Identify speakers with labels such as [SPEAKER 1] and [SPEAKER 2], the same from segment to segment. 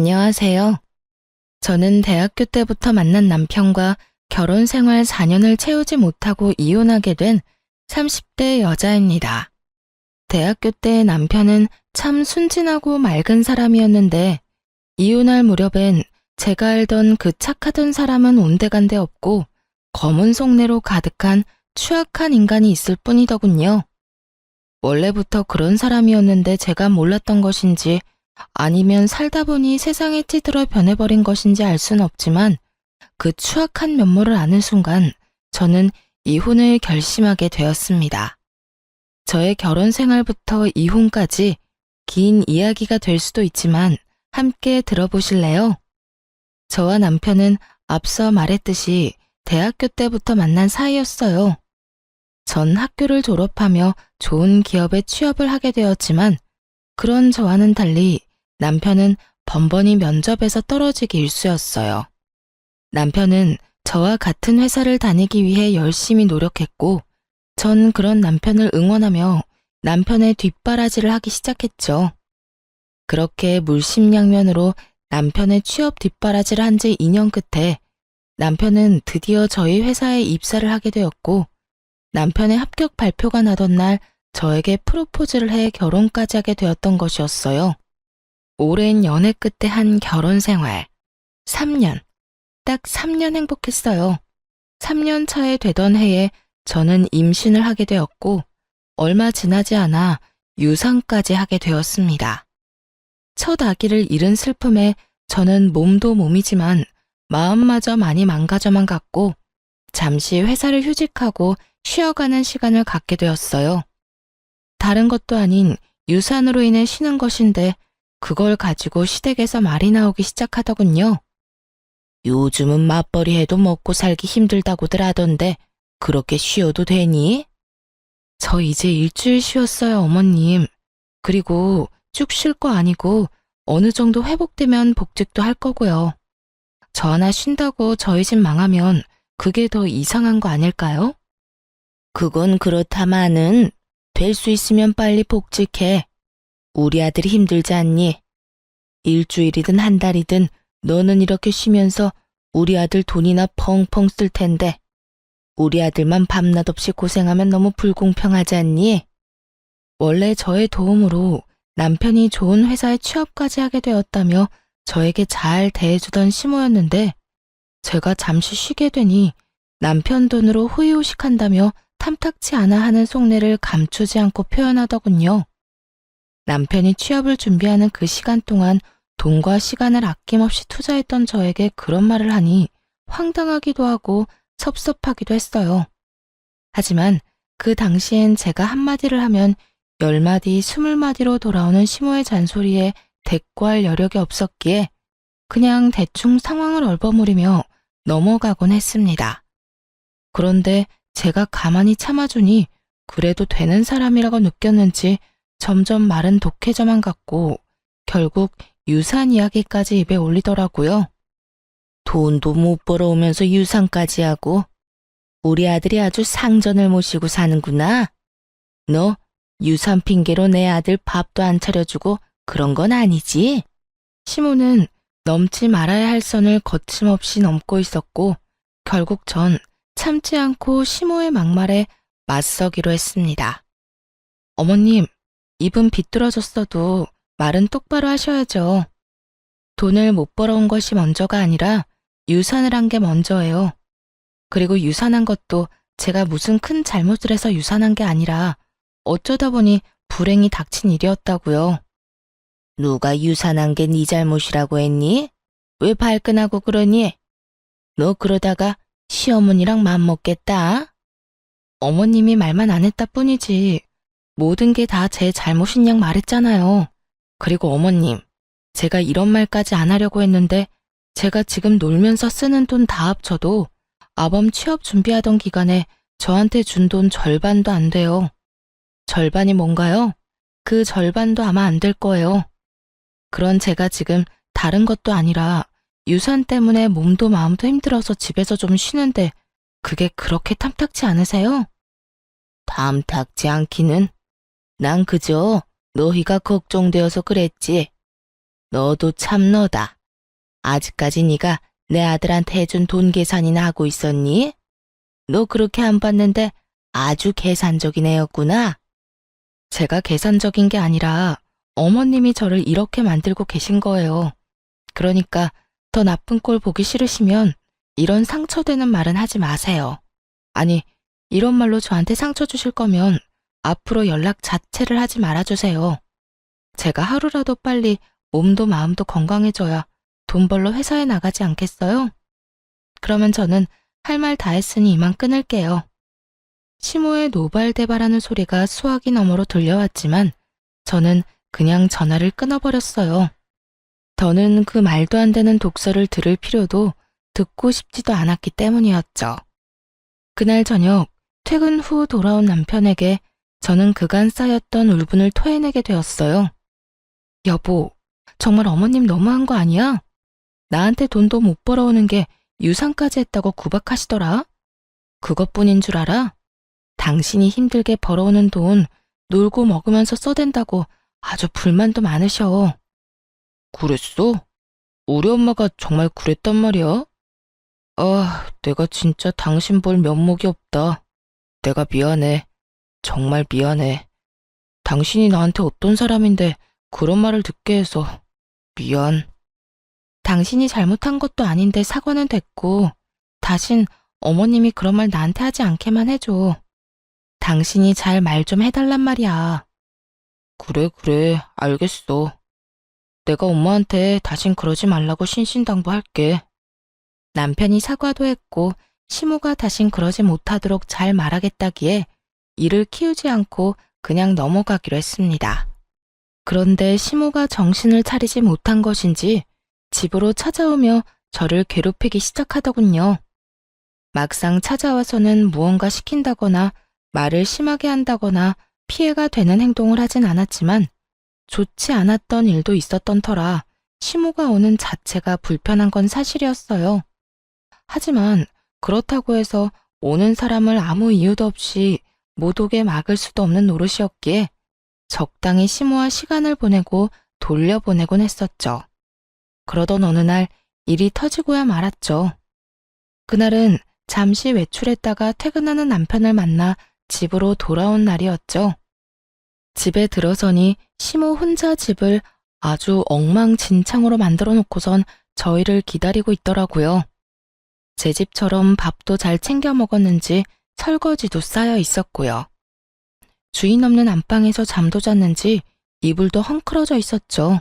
[SPEAKER 1] 안녕하세요. 저는 대학교 때부터 만난 남편과 결혼 생활 4년을 채우지 못하고 이혼하게 된 30대 여자입니다. 대학교 때 남편은 참 순진하고 맑은 사람이었는데 이혼할 무렵엔 제가 알던 그 착하던 사람은 온데간데 없고 검은 속내로 가득한 추악한 인간이 있을 뿐이더군요. 원래부터 그런 사람이었는데 제가 몰랐던 것인지 아니면 살다 보니 세상에 찌들어 변해버린 것인지 알 순 없지만 그 추악한 면모를 아는 순간 저는 이혼을 결심하게 되었습니다. 저의 결혼 생활부터 이혼까지 긴 이야기가 될 수도 있지만 함께 들어보실래요? 저와 남편은 앞서 말했듯이 대학교 때부터 만난 사이였어요. 전 학교를 졸업하며 좋은 기업에 취업을 하게 되었지만 그런 저와는 달리 남편은 번번이 면접에서 떨어지기 일쑤였어요. 남편은 저와 같은 회사를 다니기 위해 열심히 노력했고 전 그런 남편을 응원하며 남편의 뒷바라지를 하기 시작했죠. 그렇게 물심양면으로 남편의 취업 뒷바라지를 한 지 2년 끝에 남편은 드디어 저희 회사에 입사를 하게 되었고 남편의 합격 발표가 나던 날 저에게 프로포즈를 해 결혼까지 하게 되었던 것이었어요. 오랜 연애 끝에 한 결혼 생활. 3년. 딱 3년 행복했어요. 3년 차에 되던 해에 저는 임신을 하게 되었고 얼마 지나지 않아 유산까지 하게 되었습니다. 첫 아기를 잃은 슬픔에 저는 몸도 몸이지만 마음마저 많이 망가져만 갔고 잠시 회사를 휴직하고 쉬어가는 시간을 갖게 되었어요. 다른 것도 아닌 유산으로 인해 쉬는 것인데 그걸 가지고 시댁에서 말이 나오기 시작하더군요. 요즘은 맞벌이 해도 먹고 살기 힘들다고들 하던데 그렇게 쉬어도 되니? 저 이제 일주일 쉬었어요, 어머님. 그리고 쭉 쉴 거 아니고 어느 정도 회복되면 복직도 할 거고요. 저 하나 쉰다고 저희 집 망하면 그게 더 이상한 거 아닐까요? 그건 그렇다마는 될 수 있으면 빨리 복직해. 우리 아들이 힘들지 않니? 일주일이든 한 달이든 너는 이렇게 쉬면서 우리 아들 돈이나 펑펑 쓸 텐데 우리 아들만 밤낮 없이 고생하면 너무 불공평하지 않니? 원래 저의 도움으로 남편이 좋은 회사에 취업까지 하게 되었다며 저에게 잘 대해주던 시모였는데 제가 잠시 쉬게 되니 남편 돈으로 호의호식한다며 탐탁치 않아 하는 속내를 감추지 않고 표현하더군요. 남편이 취업을 준비하는 그 시간 동안 돈과 시간을 아낌없이 투자했던 저에게 그런 말을 하니 황당하기도 하고 섭섭하기도 했어요. 하지만 그 당시엔 제가 한마디를 하면 10마디, 20마디로 돌아오는 시모의 잔소리에 대꾸할 여력이 없었기에 그냥 대충 상황을 얼버무리며 넘어가곤 했습니다. 그런데 제가 가만히 참아주니 그래도 되는 사람이라고 느꼈는지 점점 말은 독해져만 갔고 결국 유산 이야기까지 입에 올리더라고요. 돈도 못 벌어오면서 유산까지 하고 우리 아들이 아주 상전을 모시고 사는구나. 너 유산 핑계로 내 아들 밥도 안 차려주고 그런 건 아니지? 시모는 넘지 말아야 할 선을 거침없이 넘고 있었고 결국 전 참지 않고 시모의 막말에 맞서기로 했습니다. 어머님, 입은 비뚤어졌어도 말은 똑바로 하셔야죠. 돈을 못 벌어온 것이 먼저가 아니라 유산을 한 게 먼저예요. 그리고 유산한 것도 제가 무슨 큰 잘못을 해서 유산한 게 아니라 어쩌다 보니 불행이 닥친 일이었다고요. 누가 유산한 게 네 잘못이라고 했니? 왜 발끈하고 그러니? 너 그러다가 시어머니랑 맘먹겠다. 어머님이 말만 안 했다 뿐이지 모든 게 다 제 잘못인 양 말했잖아요. 그리고 어머님, 제가 이런 말까지 안 하려고 했는데 제가 지금 놀면서 쓰는 돈 다 합쳐도 아범 취업 준비하던 기간에 저한테 준 돈 절반도 안 돼요. 절반이 뭔가요? 그 절반도 아마 안 될 거예요. 그런 제가 지금 다른 것도 아니라 유산 때문에 몸도 마음도 힘들어서 집에서 좀 쉬는데 그게 그렇게 탐탁치 않으세요? 탐탁지 않기는. 난 그저 너희가 걱정되어서 그랬지. 너도 참 너다. 아직까지 네가 내 아들한테 해준 돈 계산이나 하고 있었니? 너 그렇게 안 봤는데 아주 계산적인 애였구나. 제가 계산적인 게 아니라 어머님이 저를 이렇게 만들고 계신 거예요. 그러니까 더 나쁜 꼴 보기 싫으시면 이런 상처되는 말은 하지 마세요. 아니, 이런 말로 저한테 상처 주실 거면 앞으로 연락 자체를 하지 말아주세요. 제가 하루라도 빨리 몸도 마음도 건강해져야 돈 벌러 회사에 나가지 않겠어요? 그러면 저는 할 말 다 했으니 이만 끊을게요. 시모의 노발대발하는 소리가 수화기 너머로 들려왔지만 저는 그냥 전화를 끊어버렸어요. 더는 그 말도 안 되는 독설을 들을 필요도 듣고 싶지도 않았기 때문이었죠. 그날 저녁 퇴근 후 돌아온 남편에게 저는 그간 쌓였던 울분을 토해내게 되었어요. 여보, 정말 어머님 너무한 거 아니야? 나한테 돈도 못 벌어오는 게 유산까지 했다고 구박하시더라. 그것뿐인 줄 알아? 당신이 힘들게 벌어오는 돈 놀고 먹으면서 써댄다고 아주 불만도 많으셔. 그랬어? 우리 엄마가 정말 그랬단 말이야? 아, 내가 진짜 당신 볼 면목이 없다. 내가 미안해. 정말 미안해. 당신이 나한테 어떤 사람인데 그런 말을 듣게 해서 미안. 당신이 잘못한 것도 아닌데 사과는 됐고 다신 어머님이 그런 말 나한테 하지 않게만 해줘. 당신이 잘 말 좀 해달란 말이야. 그래, 알겠어. 내가 엄마한테 다신 그러지 말라고 신신당부할게. 남편이 사과도 했고 시모가 다신 그러지 못하도록 잘 말하겠다기에 이를 키우지 않고 그냥 넘어가기로 했습니다. 그런데 시모가 정신을 차리지 못한 것인지 집으로 찾아오며 저를 괴롭히기 시작하더군요. 막상 찾아와서는 무언가 시킨다거나 말을 심하게 한다거나 피해가 되는 행동을 하진 않았지만 좋지 않았던 일도 있었던 터라 시모가 오는 자체가 불편한 건 사실이었어요. 하지만 그렇다고 해서 오는 사람을 아무 이유도 없이 못 오게 막을 수도 없는 노릇이었기에 적당히 시모와 시간을 보내고 돌려보내곤 했었죠. 그러던 어느 날 일이 터지고야 말았죠. 그날은 잠시 외출했다가 퇴근하는 남편을 만나 집으로 돌아온 날이었죠. 집에 들어서니 시모 혼자 집을 아주 엉망진창으로 만들어 놓고선 저희를 기다리고 있더라고요. 제 집처럼 밥도 잘 챙겨 먹었는지 설거지도 쌓여 있었고요. 주인 없는 안방에서 잠도 잤는지 이불도 헝클어져 있었죠.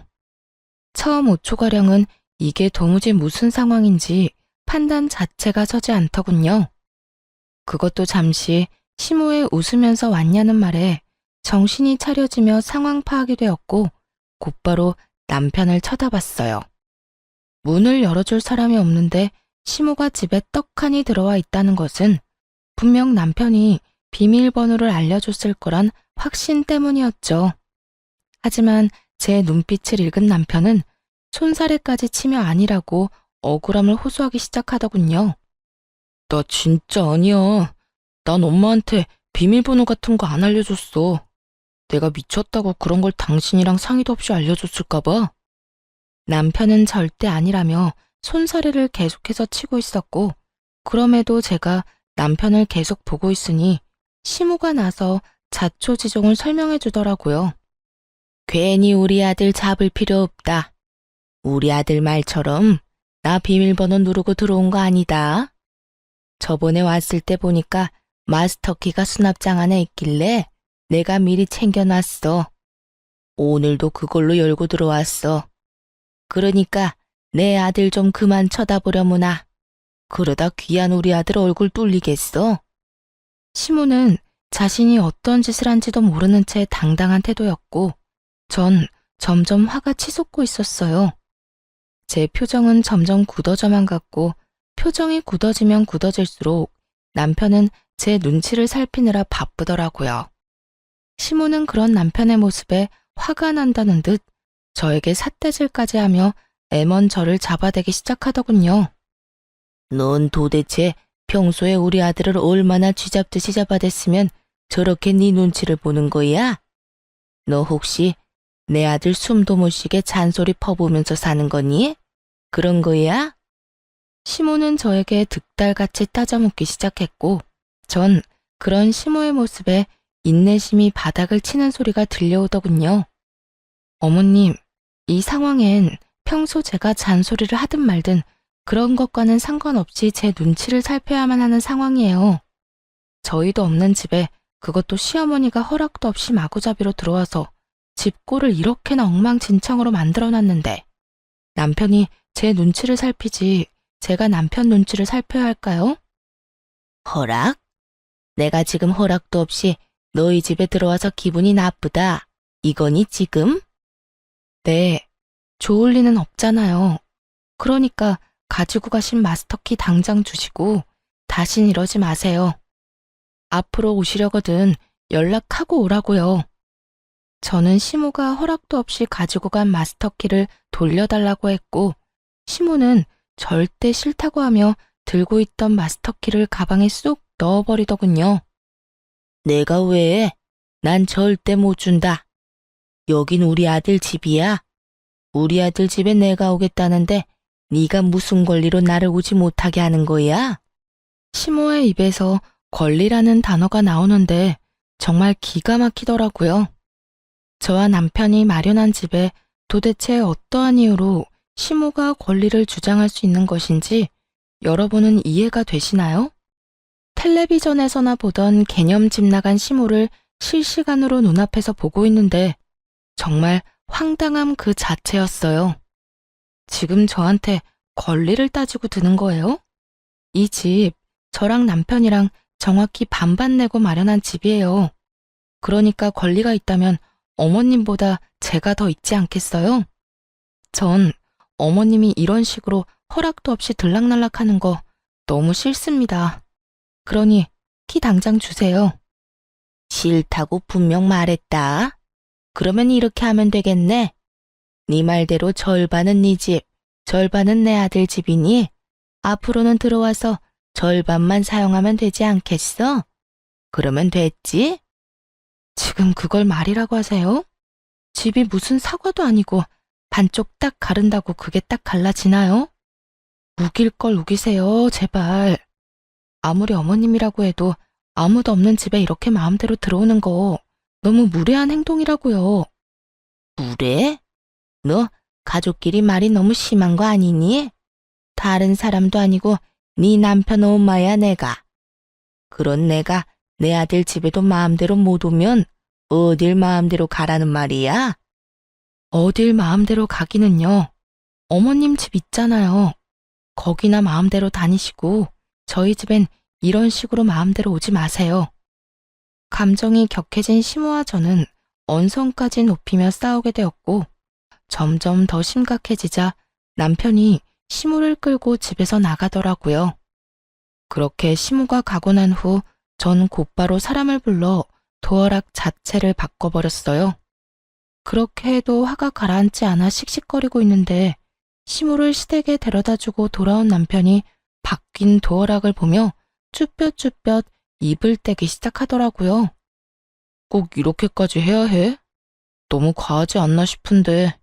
[SPEAKER 1] 처음 5초가량은 이게 도무지 무슨 상황인지 판단 자체가 서지 않더군요. 그것도 잠시 시모의 웃으면서 왔냐는 말에 정신이 차려지며 상황 파악이 되었고 곧바로 남편을 쳐다봤어요. 문을 열어줄 사람이 없는데 시모가 집에 떡하니 들어와 있다는 것은 분명 남편이 비밀번호를 알려줬을 거란 확신 때문이었죠. 하지만 제 눈빛을 읽은 남편은 손사래까지 치며 아니라고 억울함을 호소하기 시작하더군요. 나 진짜 아니야. 난 엄마한테 비밀번호 같은 거 안 알려줬어. 내가 미쳤다고 그런 걸 당신이랑 상의도 없이 알려줬을까봐. 남편은 절대 아니라며 손사래를 계속해서 치고 있었고 그럼에도 제가 남편을 계속 보고 있으니 시모가 나서 자초지종을 설명해 주더라고요. 괜히 우리 아들 잡을 필요 없다. 우리 아들 말처럼 나 비밀번호 누르고 들어온 거 아니다. 저번에 왔을 때 보니까 마스터키가 수납장 안에 있길래 내가 미리 챙겨놨어. 오늘도 그걸로 열고 들어왔어. 그러니까 내 아들 좀 그만 쳐다보려무나. 그러다 귀한 우리 아들 얼굴 뚫리겠어. 시모는 자신이 어떤 짓을 한지도 모르는 채 당당한 태도였고 전 점점 화가 치솟고 있었어요. 제 표정은 점점 굳어져만 갔고 표정이 굳어지면 굳어질수록 남편은 제 눈치를 살피느라 바쁘더라고요. 시모는 그런 남편의 모습에 화가 난다는 듯 저에게 삿대질까지 하며 애먼 저를 잡아대기 시작하더군요. 넌 도대체 평소에 우리 아들을 얼마나 쥐잡듯이 잡아댔으면 저렇게 네 눈치를 보는 거야? 너 혹시 내 아들 숨도 못 쉬게 잔소리 퍼부으면서 사는 거니? 그런 거야? 시모는 저에게 득달같이 따져묻기 시작했고, 전 그런 시모의 모습에 인내심이 바닥을 치는 소리가 들려오더군요. 어머님, 이 상황엔 평소 제가 잔소리를 하든 말든 그런 것과는 상관없이 제 눈치를 살펴야만 하는 상황이에요. 저희도 없는 집에 그것도 시어머니가 허락도 없이 마구잡이로 들어와서 집 꼴을 이렇게나 엉망진창으로 만들어놨는데 남편이 제 눈치를 살피지 제가 남편 눈치를 살펴야 할까요? 허락? 내가 지금 허락도 없이 너희 집에 들어와서 기분이 나쁘다. 이거니 지금? 네, 좋을 리는 없잖아요. 그러니까 가지고 가신 마스터키 당장 주시고 다신 이러지 마세요. 앞으로 오시려거든 연락하고 오라고요. 저는 시모가 허락도 없이 가지고 간 마스터키를 돌려달라고 했고 시모는 절대 싫다고 하며 들고 있던 마스터키를 가방에 쏙 넣어버리더군요. 내가 왜? 난 절대 못 준다. 여긴 우리 아들 집이야. 우리 아들 집에 내가 오겠다는데 네가 무슨 권리로 나를 오지 못하게 하는 거야? 시모의 입에서 권리라는 단어가 나오는데 정말 기가 막히더라고요. 저와 남편이 마련한 집에 도대체 어떠한 이유로 시모가 권리를 주장할 수 있는 것인지 여러분은 이해가 되시나요? 텔레비전에서나 보던 개념 집 나간 시모를 실시간으로 눈앞에서 보고 있는데 정말 황당함 그 자체였어요. 지금 저한테 권리를 따지고 드는 거예요? 이 집, 저랑 남편이랑 정확히 반반 내고 마련한 집이에요. 그러니까 권리가 있다면 어머님보다 제가 더 있지 않겠어요? 전 어머님이 이런 식으로 허락도 없이 들락날락하는 거 너무 싫습니다. 그러니 키 당장 주세요. 싫다고 분명 말했다. 그러면 이렇게 하면 되겠네. 네 말대로 절반은 네 집, 절반은 내 아들 집이니 앞으로는 들어와서 절반만 사용하면 되지 않겠어? 그러면 됐지? 지금 그걸 말이라고 하세요? 집이 무슨 사과도 아니고 반쪽 딱 가른다고 그게 딱 갈라지나요? 우길 걸 우기세요, 제발. 아무리 어머님이라고 해도 아무도 없는 집에 이렇게 마음대로 들어오는 거 너무 무례한 행동이라고요. 무례? 너 가족끼리 말이 너무 심한 거 아니니? 다른 사람도 아니고 네 남편 엄마야 내가. 그런 내가 내 아들 집에도 마음대로 못 오면 어딜 마음대로 가라는 말이야? 어딜 마음대로 가기는요. 어머님 집 있잖아요. 거기나 마음대로 다니시고 저희 집엔 이런 식으로 마음대로 오지 마세요. 감정이 격해진 시모와 저는 언성까지 높이며 싸우게 되었고 점점 더 심각해지자 남편이 시모를 끌고 집에서 나가더라고요. 그렇게 시모가 가고 난 후 전 곧바로 사람을 불러 도어락 자체를 바꿔버렸어요. 그렇게 해도 화가 가라앉지 않아 씩씩거리고 있는데 시모를 시댁에 데려다주고 돌아온 남편이 바뀐 도어락을 보며 쭈뼛쭈뼛 입을 떼기 시작하더라고요. 꼭 이렇게까지 해야 해? 너무 과하지 않나 싶은데.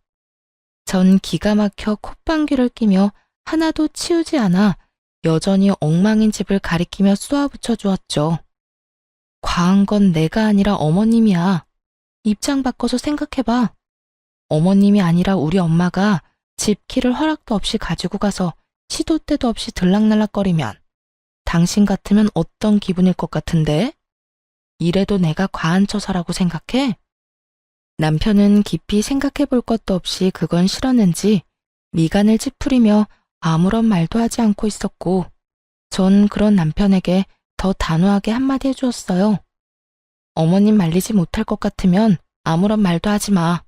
[SPEAKER 1] 전 기가 막혀 콧방귀를 끼며 하나도 치우지 않아 여전히 엉망인 집을 가리키며 쏘아붙여 주었죠. 과한 건 내가 아니라 어머님이야. 입장 바꿔서 생각해봐. 어머님이 아니라 우리 엄마가 집 키를 허락도 없이 가지고 가서 시도 때도 없이 들락날락거리면 당신 같으면 어떤 기분일 것 같은데? 이래도 내가 과한 처사라고 생각해? 남편은 깊이 생각해 볼 것도 없이 그건 싫었는지 미간을 찌푸리며 아무런 말도 하지 않고 있었고 전 그런 남편에게 더 단호하게 한마디 해주었어요. 어머님 말리지 못할 것 같으면 아무런 말도 하지 마.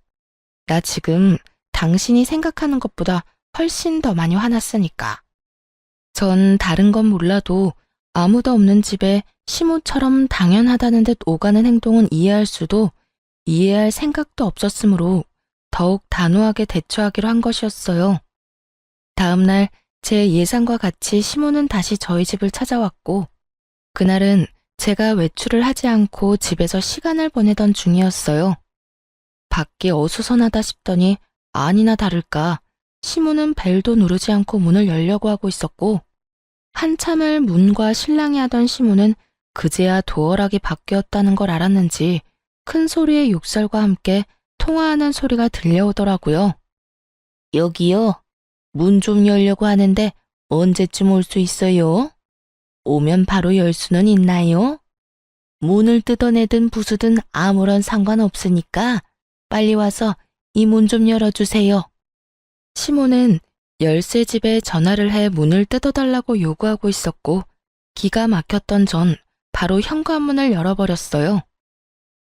[SPEAKER 1] 나 지금 당신이 생각하는 것보다 훨씬 더 많이 화났으니까. 전 다른 건 몰라도 아무도 없는 집에 시모처럼 당연하다는 듯 오가는 행동은 이해할 수도 이해할 생각도 없었으므로 더욱 단호하게 대처하기로 한 것이었어요. 다음 날 제 예상과 같이 시모는 다시 저희 집을 찾아왔고 그날은 제가 외출을 하지 않고 집에서 시간을 보내던 중이었어요. 밖이 어수선하다 싶더니 아니나 다를까 시모는 벨도 누르지 않고 문을 열려고 하고 있었고 한참을 문과 실랑이 하던 시모는 그제야 도어락이 바뀌었다는 걸 알았는지 큰 소리의 욕설과 함께 통화하는 소리가 들려오더라고요. 여기요. 문 좀 열려고 하는데 언제쯤 올 수 있어요? 오면 바로 열 수는 있나요? 문을 뜯어내든 부수든 아무런 상관없으니까 빨리 와서 이 문 좀 열어주세요. 시모는 열쇠집에 전화를 해 문을 뜯어달라고 요구하고 있었고 기가 막혔던 전 바로 현관문을 열어버렸어요.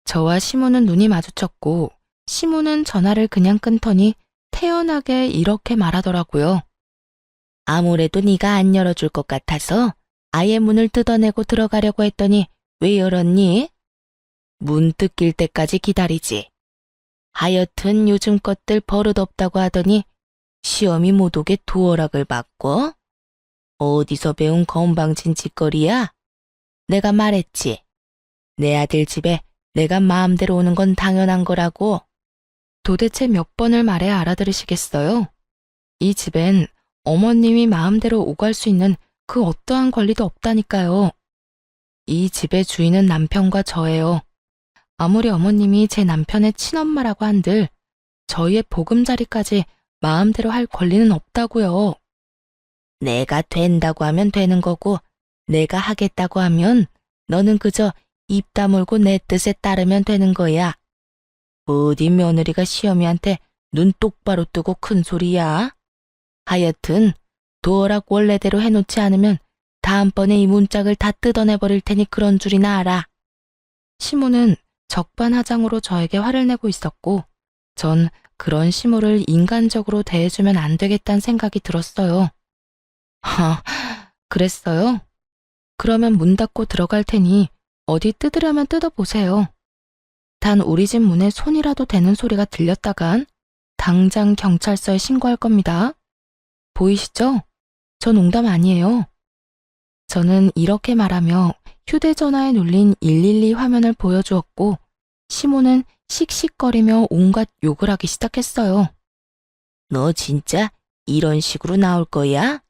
[SPEAKER 1] 저와 시모는 눈이 마주쳤고 시모는 전화를 그냥 끊더니 태연하게 이렇게 말하더라고요. 아무래도 네가 안 열어줄 것 같아서 아예 문을 뜯어내고 들어가려고 했더니 왜 열었니? 문 뜯길 때까지 기다리지. 하여튼 요즘 것들 버릇없다고 하더니 시험이 못 오게 도어락을 바꿔? 어디서 배운 건방진 짓거리야? 내가 말했지. 내 아들 집에 내가 마음대로 오는 건 당연한 거라고. 도대체 몇 번을 말해야 알아들으시겠어요? 이 집엔 어머님이 마음대로 오갈 수 있는 그 어떠한 권리도 없다니까요. 이 집의 주인은 남편과 저예요. 아무리 어머님이 제 남편의 친엄마라고 한들 저희의 보금자리까지 마음대로 할 권리는 없다고요. 내가 된다고 하면 되는 거고 내가 하겠다고 하면 너는 그저 입 다물고 내 뜻에 따르면 되는 거야. 어디 며느리가 시어미한테 눈 똑바로 뜨고 큰 소리야. 하여튼 도어락 원래대로 해놓지 않으면 다음번에 이 문짝을 다 뜯어내버릴 테니 그런 줄이나 알아. 시모는 적반하장으로 저에게 화를 내고 있었고 전 그런 시모를 인간적으로 대해주면 안 되겠다는 생각이 들었어요. 그랬어요? 그러면 문 닫고 들어갈 테니 어디 뜯으려면 뜯어보세요. 단 우리 집 문에 손이라도 대는 소리가 들렸다간 당장 경찰서에 신고할 겁니다. 보이시죠? 저 농담 아니에요. 저는 이렇게 말하며 휴대전화에 눌린 112 화면을 보여주었고 시모는 씩씩거리며 온갖 욕을 하기 시작했어요. 너 진짜 이런 식으로 나올 거야?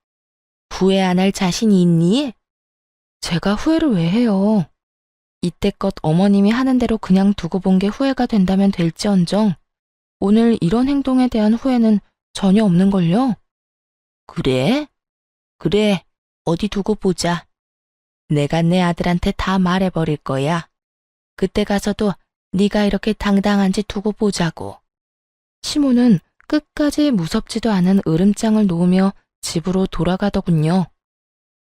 [SPEAKER 1] 후회 안 할 자신이 있니? 제가 후회를 왜 해요? 이때껏 어머님이 하는 대로 그냥 두고 본 게 후회가 된다면 될지언정 오늘 이런 행동에 대한 후회는 전혀 없는걸요? 그래? 그래, 어디 두고 보자. 내가 내 아들한테 다 말해버릴 거야. 그때 가서도 네가 이렇게 당당한지 두고 보자고. 시모는 끝까지 무섭지도 않은 으름장을 놓으며 집으로 돌아가더군요.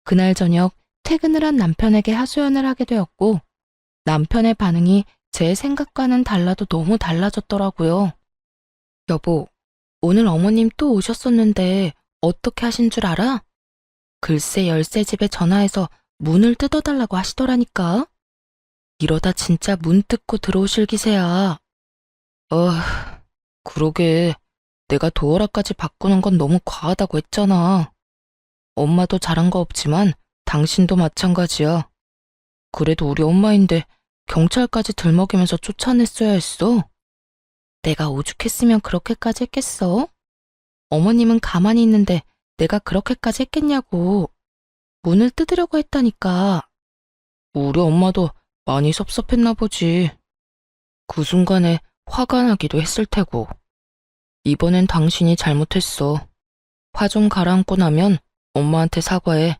[SPEAKER 1] 그날 저녁 퇴근을 한 남편에게 하소연을 하게 되었고 남편의 반응이 제 생각과는 달라도 너무 달라졌더라고요. 여보, 오늘 어머님 또 오셨었는데 어떻게 하신 줄 알아? 글쎄 열쇠집에 전화해서 문을 뜯어달라고 하시더라니까. 이러다 진짜 문 뜯고 들어오실 기세야. 그러게. 내가 도어락까지 바꾸는 건 너무 과하다고 했잖아. 엄마도 잘한 거 없지만 당신도 마찬가지야. 그래도 우리 엄마인데 경찰까지 들먹이면서 쫓아냈어야 했어. 내가 오죽했으면 그렇게까지 했겠어? 어머님은 가만히 있는데 내가 그렇게까지 했겠냐고. 문을 뜯으려고 했다니까. 우리 엄마도 많이 섭섭했나 보지. 그 순간에 화가 나기도 했을 테고. 이번엔 당신이 잘못했어. 화 좀 가라앉고 나면 엄마한테 사과해.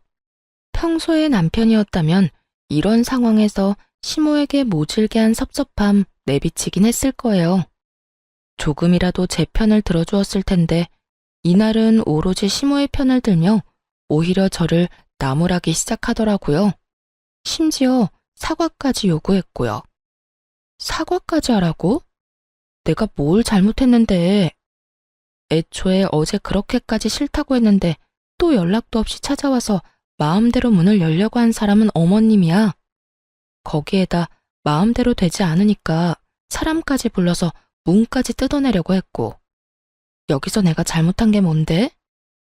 [SPEAKER 1] 평소에 남편이었다면 이런 상황에서 시모에게 모질게 한 섭섭함 내비치긴 했을 거예요. 조금이라도 제 편을 들어주었을 텐데 이날은 오로지 시모의 편을 들며 오히려 저를 나무라기 시작하더라고요. 심지어 사과까지 요구했고요. 사과까지 하라고? 내가 뭘 잘못했는데. 애초에 어제 그렇게까지 싫다고 했는데 또 연락도 없이 찾아와서 마음대로 문을 열려고 한 사람은 어머님이야. 거기에다 마음대로 되지 않으니까 사람까지 불러서 문까지 뜯어내려고 했고. 여기서 내가 잘못한 게 뭔데?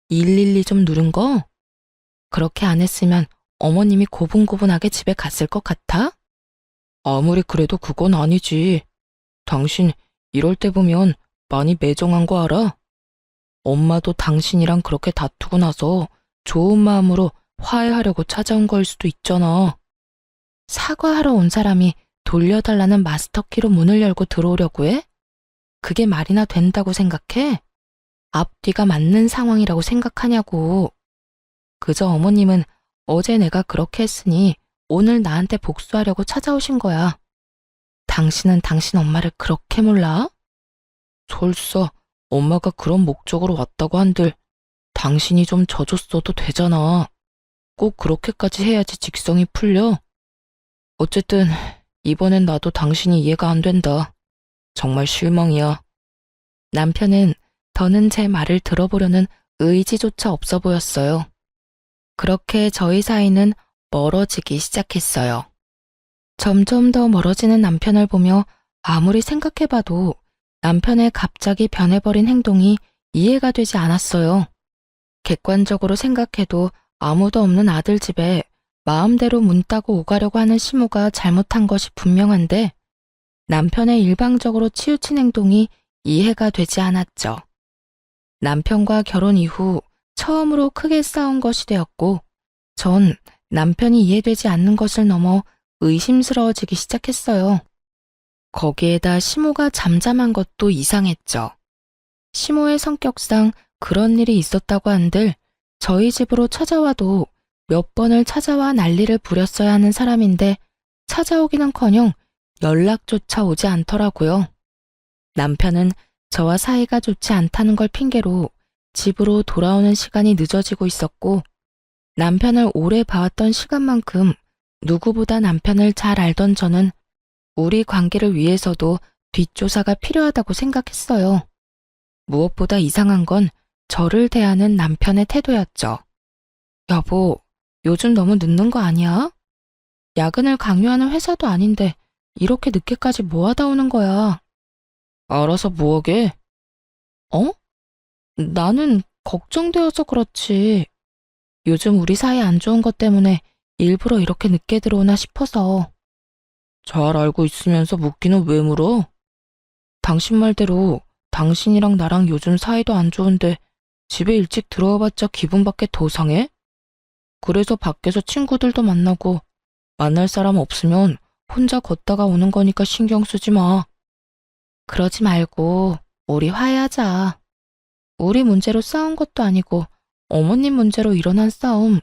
[SPEAKER 1] 112 좀 누른 거? 그렇게 안 했으면 어머님이 고분고분하게 집에 갔을 것 같아? 아무리 그래도 그건 아니지. 당신 이럴 때 보면 많이 매정한 거 알아? 엄마도 당신이랑 그렇게 다투고 나서 좋은 마음으로 화해하려고 찾아온 거일 수도 있잖아. 사과하러 온 사람이 돌려달라는 마스터키로 문을 열고 들어오려고 해? 그게 말이나 된다고 생각해? 앞뒤가 맞는 상황이라고 생각하냐고. 그저 어머님은 어제 내가 그렇게 했으니 오늘 나한테 복수하려고 찾아오신 거야. 당신은 당신 엄마를 그렇게 몰라? 설사 엄마가 그런 목적으로 왔다고 한들 당신이 좀 져줬어도 되잖아. 꼭 그렇게까지 해야지 직성이 풀려. 어쨌든 이번엔 나도 당신이 이해가 안 된다. 정말 실망이야. 남편은 더는 제 말을 들어보려는 의지조차 없어 보였어요. 그렇게 저희 사이는 멀어지기 시작했어요. 점점 더 멀어지는 남편을 보며 아무리 생각해봐도 남편의 갑자기 변해버린 행동이 이해가 되지 않았어요. 객관적으로 생각해도 아무도 없는 아들 집에 마음대로 문 따고 오가려고 하는 시모가 잘못한 것이 분명한데 남편의 일방적으로 치우친 행동이 이해가 되지 않았죠. 남편과 결혼 이후 처음으로 크게 싸운 것이 되었고 전 남편이 이해되지 않는 것을 넘어 의심스러워지기 시작했어요. 거기에다 시모가 잠잠한 것도 이상했죠. 시모의 성격상 그런 일이 있었다고 한들 저희 집으로 찾아와도 몇 번을 찾아와 난리를 부렸어야 하는 사람인데 찾아오기는커녕 연락조차 오지 않더라고요. 남편은 저와 사이가 좋지 않다는 걸 핑계로 집으로 돌아오는 시간이 늦어지고 있었고 남편을 오래 봐왔던 시간만큼 누구보다 남편을 잘 알던 저는 우리 관계를 위해서도 뒷조사가 필요하다고 생각했어요. 무엇보다 이상한 건 저를 대하는 남편의 태도였죠. 여보, 요즘 너무 늦는 거 아니야? 야근을 강요하는 회사도 아닌데 이렇게 늦게까지 뭐 하다 오는 거야? 알아서 뭐하게? 어? 나는 걱정되어서 그렇지. 요즘 우리 사이 안 좋은 것 때문에 일부러 이렇게 늦게 들어오나 싶어서. 잘 알고 있으면서 묻기는 왜 물어? 당신 말대로 당신이랑 나랑 요즘 사이도 안 좋은데 집에 일찍 들어와봤자 기분밖에 더 상해? 그래서 밖에서 친구들도 만나고 만날 사람 없으면 혼자 걷다가 오는 거니까 신경 쓰지 마. 그러지 말고 우리 화해하자. 우리 문제로 싸운 것도 아니고 어머님 문제로 일어난 싸움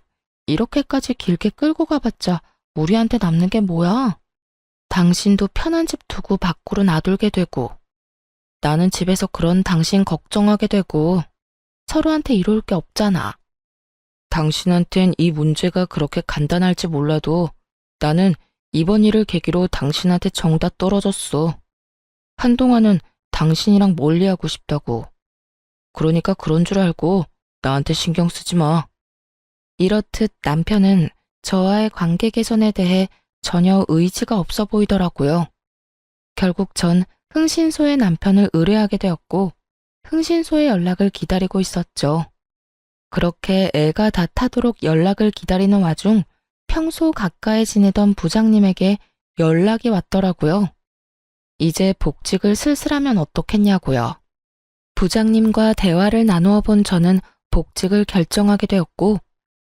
[SPEAKER 1] 이렇게까지 길게 끌고 가봤자 우리한테 남는 게 뭐야? 당신도 편한 집 두고 밖으로 나돌게 되고 나는 집에서 그런 당신 걱정하게 되고 서로한테 이로울 게 없잖아. 당신한텐 이 문제가 그렇게 간단할지 몰라도 나는 이번 일을 계기로 당신한테 정다 떨어졌어. 한동안은 당신이랑 멀리하고 싶다고. 그러니까 그런 줄 알고 나한테 신경 쓰지 마. 이렇듯 남편은 저와의 관계 개선에 대해 전혀 의지가 없어 보이더라고요. 결국 전 흥신소의 남편을 의뢰하게 되었고 흥신소의 연락을 기다리고 있었죠. 그렇게 애가 다 타도록 연락을 기다리는 와중 평소 가까이 지내던 부장님에게 연락이 왔더라고요. 이제 복직을 슬슬하면 어떻겠냐고요. 부장님과 대화를 나누어 본 저는 복직을 결정하게 되었고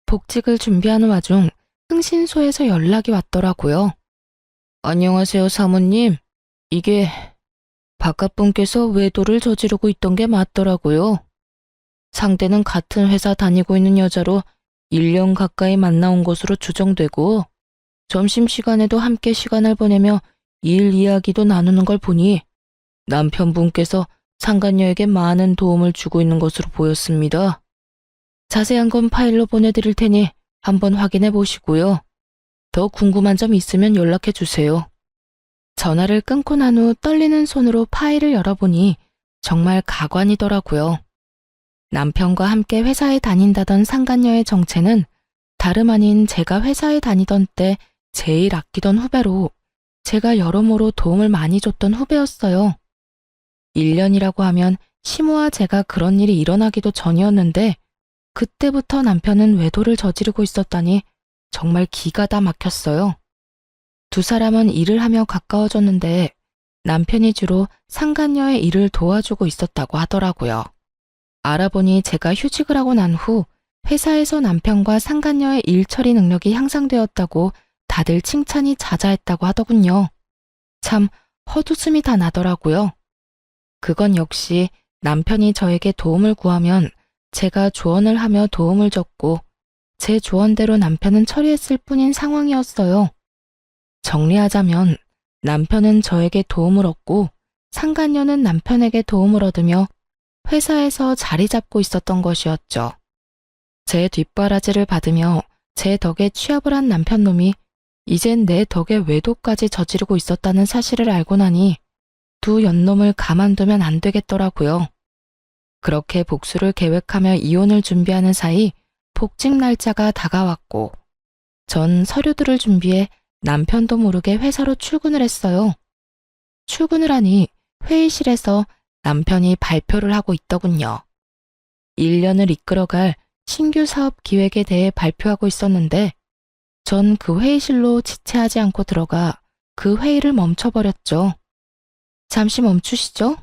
[SPEAKER 1] 복직을 준비하는 와중 흥신소에서 연락이 왔더라고요. 안녕하세요, 사모님. 이게 바깥분께서 외도를 저지르고 있던 게 맞더라고요. 상대는 같은 회사 다니고 있는 여자로 1년 가까이 만나온 것으로 추정되고 점심시간에도 함께 시간을 보내며 일 이야기도 나누는 걸 보니 남편분께서 상간녀에게 많은 도움을 주고 있는 것으로 보였습니다. 자세한 건 파일로 보내드릴 테니 한번 확인해 보시고요. 더 궁금한 점 있으면 연락해 주세요. 전화를 끊고 난 후 떨리는 손으로 파일을 열어보니 정말 가관이더라고요. 남편과 함께 회사에 다닌다던 상간녀의 정체는 다름 아닌 제가 회사에 다니던 때 제일 아끼던 후배로 제가 여러모로 도움을 많이 줬던 후배였어요. 1년이라고 하면 시모와 제가 그런 일이 일어나기도 전이었는데 그때부터 남편은 외도를 저지르고 있었다니 정말 기가 다 막혔어요. 두 사람은 일을 하며 가까워졌는데 남편이 주로 상간녀의 일을 도와주고 있었다고 하더라고요. 알아보니 제가 휴직을 하고 난 후 회사에서 남편과 상간녀의 일 처리 능력이 향상되었다고 다들 칭찬이 자자했다고 하더군요. 참 헛웃음이 다 나더라고요. 그건 역시 남편이 저에게 도움을 구하면 제가 조언을 하며 도움을 줬고 제 조언대로 남편은 처리했을 뿐인 상황이었어요. 정리하자면 남편은 저에게 도움을 얻고 상간녀는 남편에게 도움을 얻으며 회사에서 자리 잡고 있었던 것이었죠. 제 뒷바라지를 받으며 제 덕에 취업을 한 남편놈이 이젠 내 덕에 외도까지 저지르고 있었다는 사실을 알고 나니 두 연놈을 가만두면 안 되겠더라고요. 그렇게 복수를 계획하며 이혼을 준비하는 사이 복직 날짜가 다가왔고 전 서류들을 준비해 남편도 모르게 회사로 출근을 했어요. 출근을 하니 회의실에서 남편이 발표를 하고 있더군요. 1년을 이끌어갈 신규 사업 기획에 대해 발표하고 있었는데 전 그 회의실로 지체하지 않고 들어가 그 회의를 멈춰버렸죠. 잠시 멈추시죠?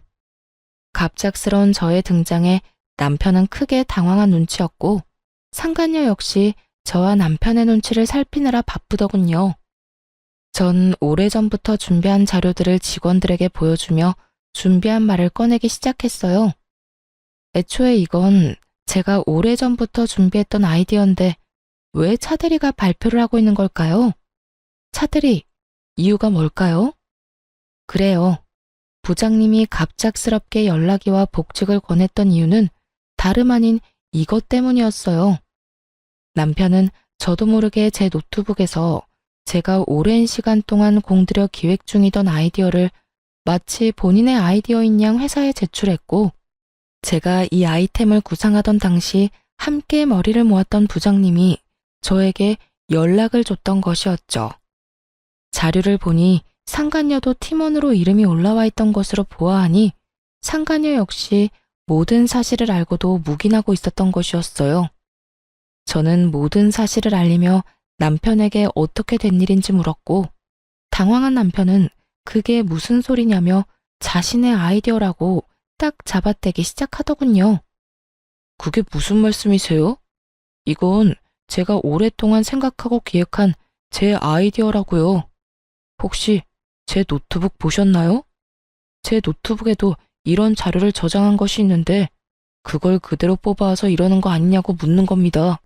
[SPEAKER 1] 갑작스러운 저의 등장에 남편은 크게 당황한 눈치였고 상간녀 역시 저와 남편의 눈치를 살피느라 바쁘더군요. 전 오래전부터 준비한 자료들을 직원들에게 보여주며 준비한 말을 꺼내기 시작했어요. 애초에 이건 제가 오래전부터 준비했던 아이디어인데 왜 차대리가 발표를 하고 있는 걸까요? 차대리, 이유가 뭘까요? 그래요. 부장님이 갑작스럽게 연락이 와 복직을 권했던 이유는 다름 아닌 이것 때문이었어요. 남편은 저도 모르게 제 노트북에서 제가 오랜 시간 동안 공들여 기획 중이던 아이디어를 마치 본인의 아이디어인 양 회사에 제출했고 제가 이 아이템을 구상하던 당시 함께 머리를 모았던 부장님이 저에게 연락을 줬던 것이었죠. 자료를 보니 상간녀도 팀원으로 이름이 올라와 있던 것으로 보아하니 상간녀 역시 모든 사실을 알고도 묵인하고 있었던 것이었어요. 저는 모든 사실을 알리며 남편에게 어떻게 된 일인지 물었고 당황한 남편은 그게 무슨 소리냐며 자신의 아이디어라고 딱 잡아떼기 시작하더군요. 그게 무슨 말씀이세요? 이건 제가 오랫동안 생각하고 기획한 제 아이디어라고요. 혹시 제 노트북 보셨나요? 제 노트북에도 이런 자료를 저장한 것이 있는데 그걸 그대로 뽑아와서 이러는 거 아니냐고 묻는 겁니다.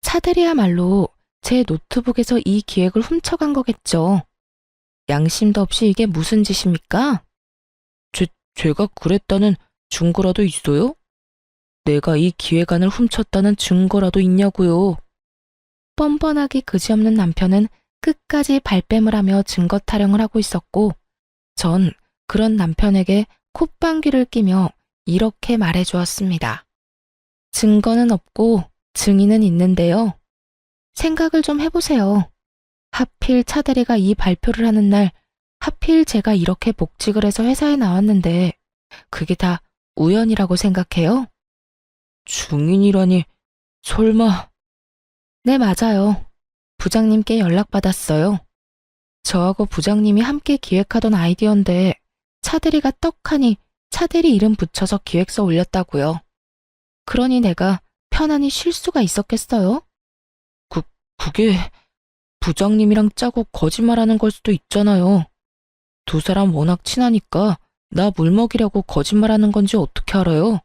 [SPEAKER 1] 차대리야말로 제 노트북에서 이 기획을 훔쳐간 거겠죠. 양심도 없이 이게 무슨 짓입니까? 제가 그랬다는 증거라도 있어요? 내가 이 기획안을 훔쳤다는 증거라도 있냐고요. 뻔뻔하기 그지없는 남편은 끝까지 발뺌을 하며 증거 타령을 하고 있었고 전 그런 남편에게 콧방귀를 끼며 이렇게 말해주었습니다. 증거는 없고 증인은 있는데요. 생각을 좀 해보세요. 하필 차대리가 이 발표를 하는 날 하필 제가 이렇게 복직을 해서 회사에 나왔는데 그게 다 우연이라고 생각해요? 증인이라니 설마... 네, 맞아요. 부장님께 연락받았어요. 저하고 부장님이 함께 기획하던 아이디어인데 차대리가 떡하니 차대리 이름 붙여서 기획서 올렸다고요. 그러니 내가 편안히 쉴 수가 있었겠어요? 그게 부장님이랑 짜고 거짓말하는 걸 수도 있잖아요. 두 사람 워낙 친하니까 나 물먹이려고 거짓말하는 건지 어떻게 알아요?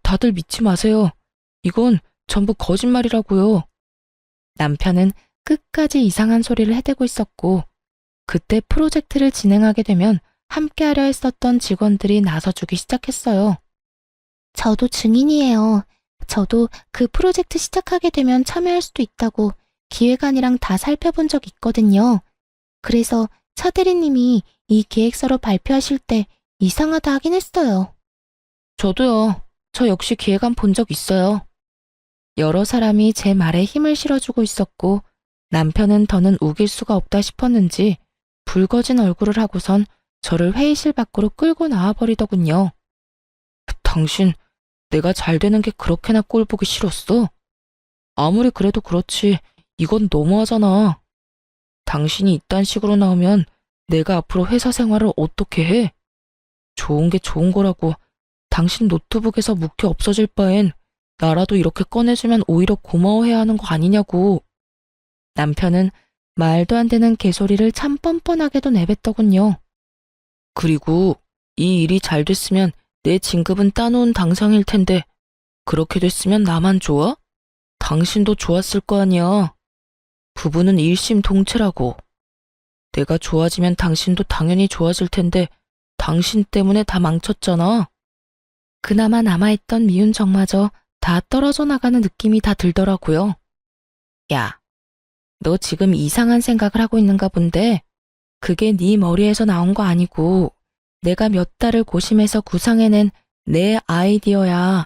[SPEAKER 1] 다들 믿지 마세요. 이건 전부 거짓말이라고요. 남편은 끝까지 이상한 소리를 해대고 있었고 그때 프로젝트를 진행하게 되면 함께하려 했었던 직원들이 나서주기 시작했어요. 저도 증인이에요. 저도 그 프로젝트 시작하게 되면 참여할 수도 있다고 기획안이랑 다 살펴본 적 있거든요. 그래서 차대리님이 이 기획서로 발표하실 때 이상하다 하긴 했어요. 저도요. 저 역시 기획안 본 적 있어요. 여러 사람이 제 말에 힘을 실어주고 있었고 남편은 더는 우길 수가 없다 싶었는지 붉어진 얼굴을 하고선 저를 회의실 밖으로 끌고 나와버리더군요. 당신, 내가 잘 되는 게 그렇게나 꼴 보기 싫었어? 아무리 그래도 그렇지 이건 너무하잖아. 당신이 이딴 식으로 나오면 내가 앞으로 회사 생활을 어떻게 해? 좋은 게 좋은 거라고 당신 노트북에서 묵혀 없어질 바엔 나라도 이렇게 꺼내주면 오히려 고마워해야 하는 거 아니냐고. 남편은 말도 안 되는 개소리를 참 뻔뻔하게도 내뱉더군요. 그리고 이 일이 잘 됐으면 내 진급은 따놓은 당상일 텐데 그렇게 됐으면 나만 좋아? 당신도 좋았을 거 아니야. 부부는 일심동체라고. 내가 좋아지면 당신도 당연히 좋아질 텐데 당신 때문에 다 망쳤잖아. 그나마 남아있던 미운 정마저 다 떨어져 나가는 느낌이 다 들더라고요. 야, 너 지금 이상한 생각을 하고 있는가 본데 그게 네 머리에서 나온 거 아니고 내가 몇 달을 고심해서 구상해낸 내 아이디어야.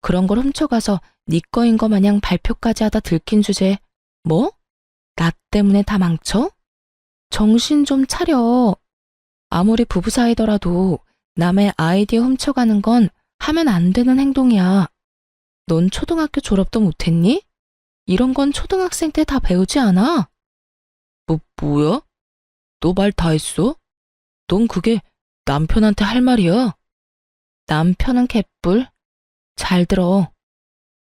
[SPEAKER 1] 그런 걸 훔쳐가서 네 거인 거 마냥 발표까지 하다 들킨 주제 뭐? 나 때문에 다 망쳐? 정신 좀 차려. 아무리 부부 사이더라도 남의 아이디어 훔쳐가는 건 하면 안 되는 행동이야. 넌 초등학교 졸업도 못했니? 이런 건 초등학생 때 다 배우지 않아? 뭐야? 너 말 다 했어? 넌 그게 남편한테 할 말이야? 남편은 개뿔. 잘 들어.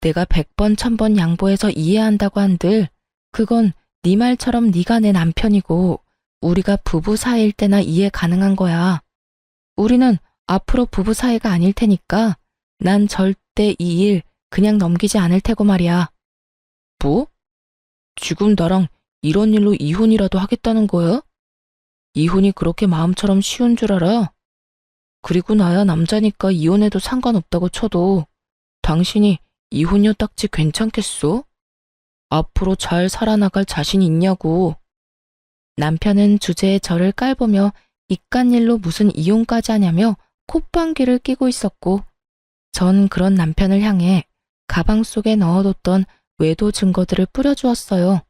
[SPEAKER 1] 내가 100번 1000번 양보해서 이해한다고 한들 그건 네 말처럼 네가 내 남편이고 우리가 부부 사이일 때나 이해 가능한 거야. 우리는 앞으로 부부 사이가 아닐 테니까 난 절대 이 일 그냥 넘기지 않을 테고 말이야. 뭐? 지금 나랑 이런 일로 이혼이라도 하겠다는 거야? 이혼이 그렇게 마음처럼 쉬운 줄 알아? 그리고 나야 남자니까 이혼해도 상관없다고 쳐도 당신이 이혼녀 딱지 괜찮겠어? 앞으로 잘 살아나갈 자신 있냐고. 남편은 주제에 저를 깔보며 이깟일로 무슨 이혼까지 하냐며 콧방귀를 뀌고 있었고 전 그런 남편을 향해 가방 속에 넣어뒀던 외도 증거들을 뿌려주었어요.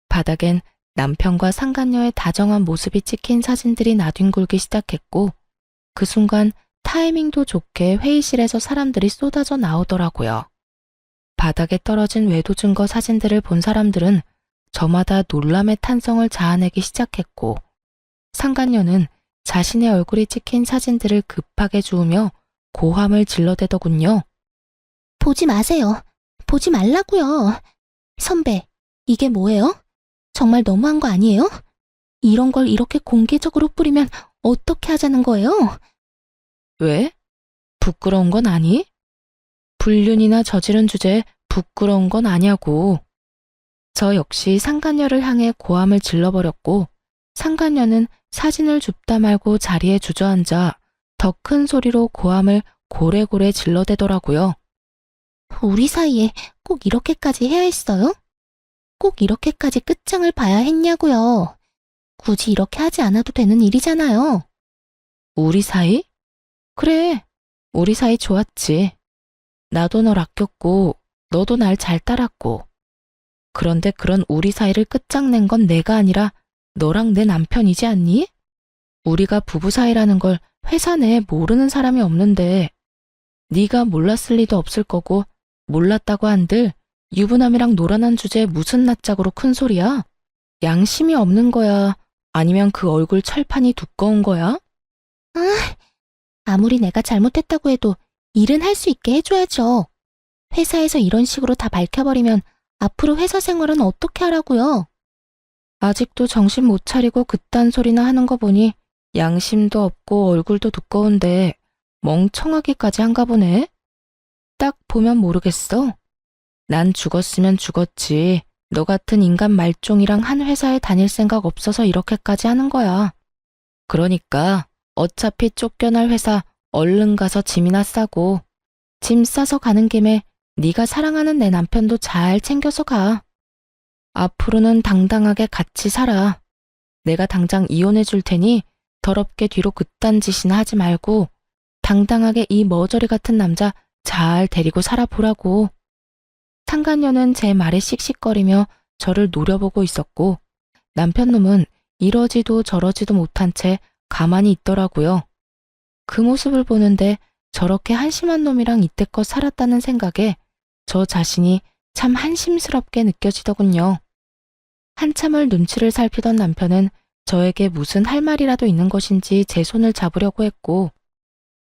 [SPEAKER 1] 바닥엔 남편과 상간녀의 다정한 모습이 찍힌 사진들이 나뒹굴기 시작했고 그 순간 타이밍도 좋게 회의실에서 사람들이 쏟아져 나오더라고요. 바닥에 떨어진 외도 증거 사진들을 본 사람들은 저마다 놀람의 탄성을 자아내기 시작했고 상간녀는 자신의 얼굴이 찍힌 사진들을 급하게 주우며 고함을 질러대더군요.
[SPEAKER 2] 보지 마세요. 보지 말라고요. 선배, 이게 뭐예요? 정말 너무한 거 아니에요? 이런 걸 이렇게 공개적으로 뿌리면 어떻게 하자는 거예요?
[SPEAKER 1] 왜? 부끄러운 건 아니? 불륜이나 저지른 주제에 부끄러운 건 아냐고. 저 역시 상간녀를 향해 고함을 질러버렸고 상간녀는 사진을 줍다 말고 자리에 주저앉아 더 큰 소리로 고함을 고래고래 질러대더라고요.
[SPEAKER 2] 우리 사이에 꼭 이렇게까지 해야 했어요? 꼭 이렇게까지 끝장을 봐야 했냐고요. 굳이 이렇게 하지 않아도 되는 일이잖아요.
[SPEAKER 1] 우리 사이? 그래, 우리 사이 좋았지. 나도 널 아꼈고 너도 날 잘 따랐고. 그런데 그런 우리 사이를 끝장낸 건 내가 아니라 너랑 내 남편이지 않니? 우리가 부부 사이라는 걸 회사 내에 모르는 사람이 없는데 네가 몰랐을 리도 없을 거고 몰랐다고 한들 유부남이랑 놀아난 주제에 무슨 낯짝으로 큰 소리야? 양심이 없는 거야? 아니면 그 얼굴 철판이 두꺼운 거야?
[SPEAKER 2] 아무리 내가 잘못했다고 해도 일은 할 수 있게 해줘야죠. 회사에서 이런 식으로 다 밝혀버리면 앞으로 회사 생활은 어떻게 하라고요?
[SPEAKER 1] 아직도 정신 못 차리고 그딴 소리나 하는 거 보니 양심도 없고 얼굴도 두꺼운데 멍청하기까지 한가 보네. 딱 보면 모르겠어. 난 죽었으면 죽었지. 너 같은 인간 말종이랑 한 회사에 다닐 생각 없어서 이렇게까지 하는 거야. 그러니까 어차피 쫓겨날 회사 얼른 가서 짐이나 싸고 짐 싸서 가는 김에 네가 사랑하는 내 남편도 잘 챙겨서 가. 앞으로는 당당하게 같이 살아. 내가 당장 이혼해 줄 테니 더럽게 뒤로 그딴 짓이나 하지 말고 당당하게 이 머저리 같은 남자 잘 데리고 살아보라고. 상간녀는 제 말에 씩씩거리며 저를 노려보고 있었고 남편놈은 이러지도 저러지도 못한 채 가만히 있더라고요. 그 모습을 보는데 저렇게 한심한 놈이랑 이때껏 살았다는 생각에 저 자신이 참 한심스럽게 느껴지더군요. 한참을 눈치를 살피던 남편은 저에게 무슨 할 말이라도 있는 것인지 제 손을 잡으려고 했고,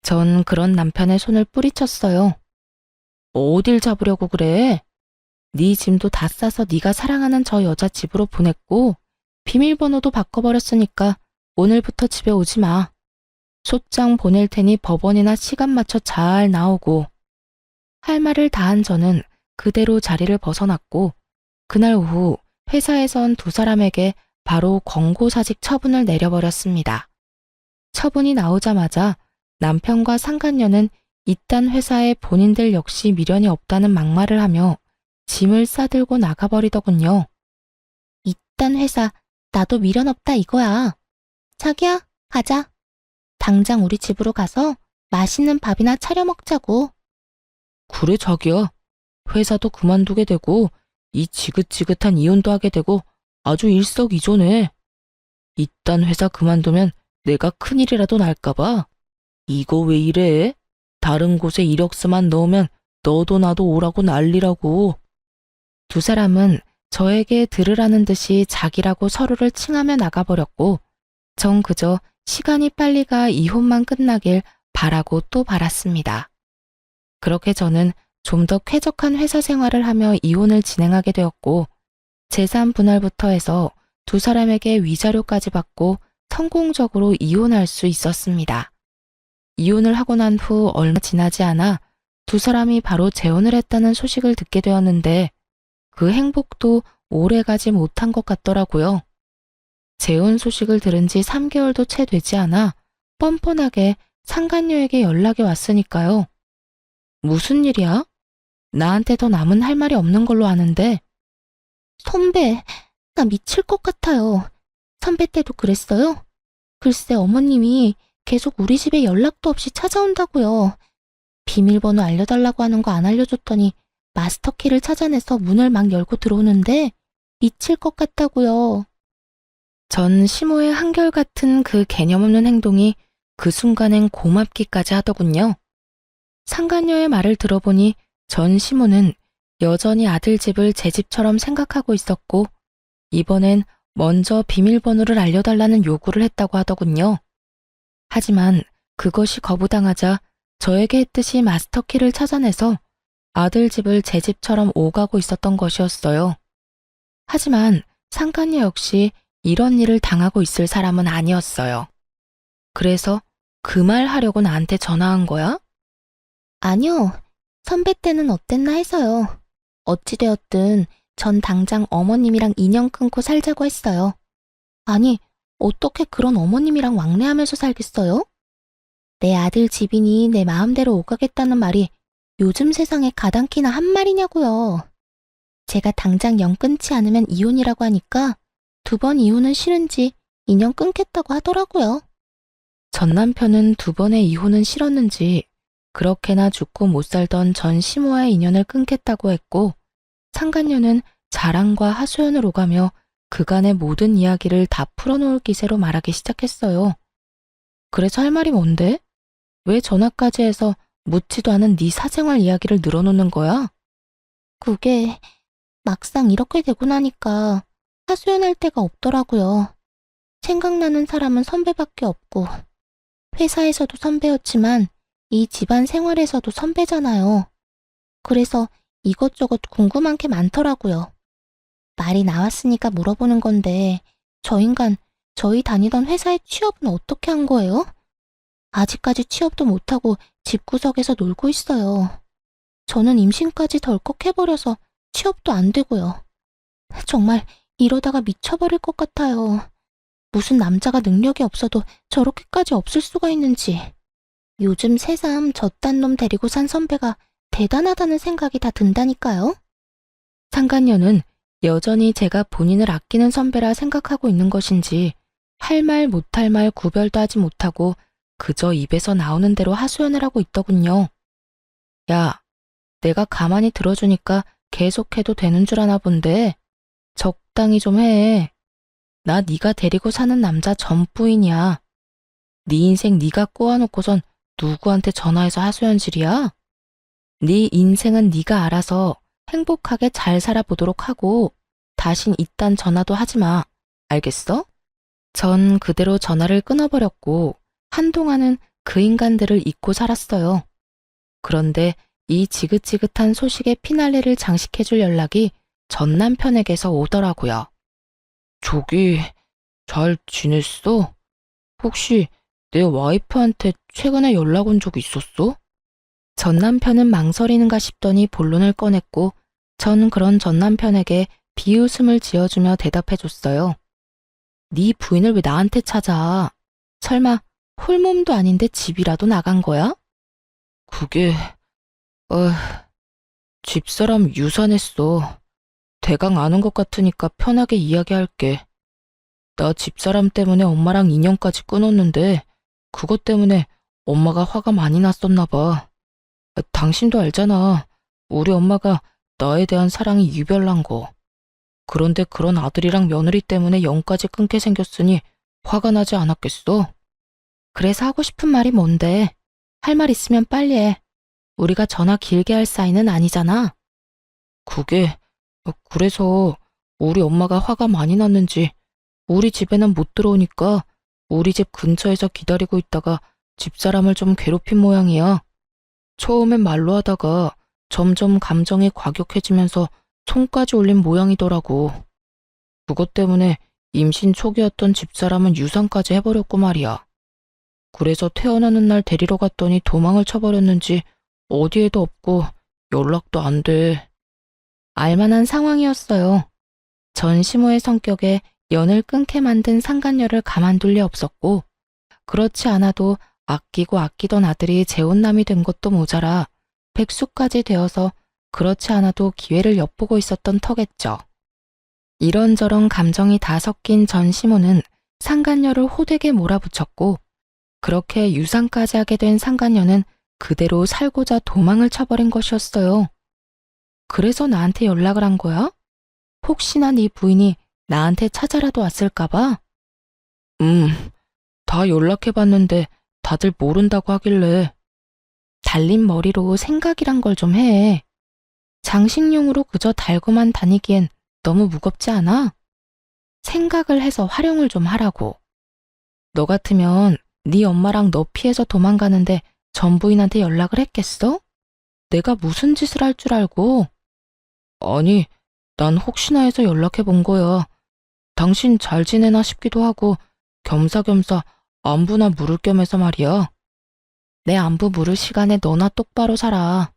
[SPEAKER 1] 전 그런 남편의 손을 뿌리쳤어요. 어딜 잡으려고 그래? 네 짐도 다 싸서 네가 사랑하는 저 여자 집으로 보냈고, 비밀번호도 바꿔버렸으니까 오늘부터 집에 오지 마. 소장 보낼 테니 법원이나 시간 맞춰 잘 나오고. 할 말을 다한 저는 그대로 자리를 벗어났고, 그날 오후 회사에선 두 사람에게 바로 권고사직 처분을 내려버렸습니다. 처분이 나오자마자 남편과 상간녀는 이딴 회사에 본인들 역시 미련이 없다는 막말을 하며 짐을 싸들고 나가버리더군요.
[SPEAKER 2] 이딴 회사, 나도 미련 없다 이거야. 자기야, 가자. 당장 우리 집으로 가서 맛있는 밥이나 차려 먹자고.
[SPEAKER 1] 그래 자기야. 회사도 그만두게 되고 이 지긋지긋한 이혼도 하게 되고 아주 일석이조네. 이딴 회사 그만두면 내가 큰일이라도 날까봐. 이거 왜 이래? 다른 곳에 이력서만 넣으면 너도 나도 오라고 난리라고. 두 사람은 저에게 들으라는 듯이 자기라고 서로를 칭하며 나가버렸고, 전 그저 시간이 빨리 가 이혼만 끝나길 바라고 또 바랐습니다. 그렇게 저는 좀 더 쾌적한 회사 생활을 하며 이혼을 진행하게 되었고, 재산 분할부터 해서 두 사람에게 위자료까지 받고 성공적으로 이혼할 수 있었습니다. 이혼을 하고 난 후 얼마 지나지 않아 두 사람이 바로 재혼을 했다는 소식을 듣게 되었는데, 그 행복도 오래가지 못한 것 같더라고요. 재혼 소식을 들은 지 3개월도 채 되지 않아 뻔뻔하게 상간녀에게 연락이 왔으니까요. 무슨 일이야? 나한테 더 남은 할 말이 없는 걸로 아는데.
[SPEAKER 2] 선배, 나 미칠 것 같아요. 선배 때도 그랬어요? 글쎄 어머님이 계속 우리 집에 연락도 없이 찾아온다고요. 비밀번호 알려달라고 하는 거 안 알려줬더니 마스터키를 찾아내서 문을 막 열고 들어오는데 미칠 것 같다고요.
[SPEAKER 1] 전 시모의 한결같은 그 개념 없는 행동이 그 순간엔 고맙기까지 하더군요. 상간녀의 말을 들어보니 전 시모는 여전히 아들 집을 제 집처럼 생각하고 있었고, 이번엔 먼저 비밀번호를 알려달라는 요구를 했다고 하더군요. 하지만 그것이 거부당하자 저에게 했듯이 마스터키를 찾아내서 아들 집을 제 집처럼 오가고 있었던 것이었어요. 하지만 상간녀 역시 이런 일을 당하고 있을 사람은 아니었어요. 그래서 그 말 하려고 나한테 전화한 거야?
[SPEAKER 2] 아니요. 선배 때는 어땠나 해서요. 어찌되었든 전 당장 어머님이랑 인연 끊고 살자고 했어요. 아니, 어떻게 그런 어머님이랑 왕래하면서 살겠어요? 내 아들 집이니 내 마음대로 오가겠다는 말이 요즘 세상에 가당키나 한 말이냐고요. 제가 당장 영 끊지 않으면 이혼이라고 하니까 2번 이혼은 싫은지 인연 끊겠다고 하더라고요.
[SPEAKER 1] 전 남편은 2번의 이혼은 싫었는지 그렇게나 죽고 못 살던 전 시모와의 인연을 끊겠다고 했고, 상간녀는 자랑과 하소연을 오가며 그간의 모든 이야기를 다 풀어놓을 기세로 말하기 시작했어요. 그래서 할 말이 뭔데? 왜 전화까지 해서 묻지도 않은 네 사생활 이야기를 늘어놓는 거야?
[SPEAKER 2] 그게 막상 이렇게 되고 나니까 하소연할 데가 없더라고요. 생각나는 사람은 선배밖에 없고, 회사에서도 선배였지만 이 집안 생활에서도 선배잖아요. 그래서 이것저것 궁금한 게 많더라고요. 말이 나왔으니까 물어보는 건데, 저 인간 저희 다니던 회사의 취업은 어떻게 한 거예요? 아직까지 취업도 못하고 집구석에서 놀고 있어요. 저는 임신까지 덜컥 해버려서 취업도 안 되고요. 정말 이러다가 미쳐버릴 것 같아요. 무슨 남자가 능력이 없어도 저렇게까지 없을 수가 있는지. 요즘 새삼 저딴 놈 데리고 산 선배가 대단하다는 생각이 다 든다니까요.
[SPEAKER 1] 상간녀는 여전히 제가 본인을 아끼는 선배라 생각하고 있는 것인지 할 말 못할 말 구별도 하지 못하고 그저 입에서 나오는 대로 하소연을 하고 있더군요. 야, 내가 가만히 들어주니까 계속해도 되는 줄 아나 본데 적당히 좀 해. 나 네가 데리고 사는 남자 전부인이야. 네 인생 네가 꼬아놓고선 누구한테 전화해서 하소연질이야? 네 인생은 네가 알아서 행복하게 잘 살아보도록 하고 다신 이딴 전화도 하지 마. 알겠어? 전 그대로 전화를 끊어버렸고 한동안은 그 인간들을 잊고 살았어요. 그런데 이 지긋지긋한 소식의 피날레를 장식해줄 연락이 전 남편에게서 오더라고요. 저기, 잘 지냈어? 혹시 내 와이프한테 최근에 연락 온 적 있었어? 전 남편은 망설이는가 싶더니 본론을 꺼냈고 전 그런 전 남편에게 비웃음을 지어주며 대답해줬어요. 네 부인을 왜 나한테 찾아? 설마 홀몸도 아닌데 집이라도 나간 거야? 그게, 집사람 유산했어. 대강 아는 것 같으니까 편하게 이야기할게. 나 집사람 때문에 엄마랑 인연까지 끊었는데 그것 때문에 엄마가 화가 많이 났었나 봐. 당신도 알잖아. 우리 엄마가 나에 대한 사랑이 유별난 거. 그런데 그런 아들이랑 며느리 때문에 영까지 끊게 생겼으니 화가 나지 않았겠어? 그래서 하고 싶은 말이 뭔데? 할 말 있으면 빨리 해. 우리가 전화 길게 할 사이는 아니잖아. 그게, 그래서 우리 엄마가 화가 많이 났는지 우리 집에는 못 들어오니까 우리 집 근처에서 기다리고 있다가 집사람을 좀 괴롭힌 모양이야. 처음엔 말로 하다가 점점 감정이 과격해지면서 손까지 올린 모양이더라고. 그것 때문에 임신 초기였던 집사람은 유산까지 해버렸고 말이야. 그래서 태어나는 날 데리러 갔더니 도망을 쳐버렸는지 어디에도 없고 연락도 안 돼. 알만한 상황이었어요. 전 시모의 성격에 연을 끊게 만든 상간녀를 가만둘 리 없었고 그렇지 않아도 아끼고 아끼던 아들이 재혼남이 된 것도 모자라 백수까지 되어서 그렇지 않아도 기회를 엿보고 있었던 터겠죠. 이런저런 감정이 다 섞인 전 시모는 상간녀를 호되게 몰아붙였고 그렇게 유산까지 하게 된 상간녀는 그대로 살고자 도망을 쳐버린 것이었어요. 그래서 나한테 연락을 한 거야? 혹시나 네 부인이 나한테 찾아라도 왔을까봐? 다 연락해봤는데 다들 모른다고 하길래. 달린 머리로 생각이란 걸 좀 해. 장식용으로 그저 달고만 다니기엔 너무 무겁지 않아? 생각을 해서 활용을 좀 하라고. 너 같으면 네 엄마랑 너 피해서 도망가는데 전 부인한테 연락을 했겠어? 내가 무슨 짓을 할 줄 알고? 아니, 난 혹시나 해서 연락해 본 거야. 당신 잘 지내나 싶기도 하고 겸사겸사 안부나 물을 겸해서 말이야. 내 안부 물을 시간에 너나 똑바로 살아.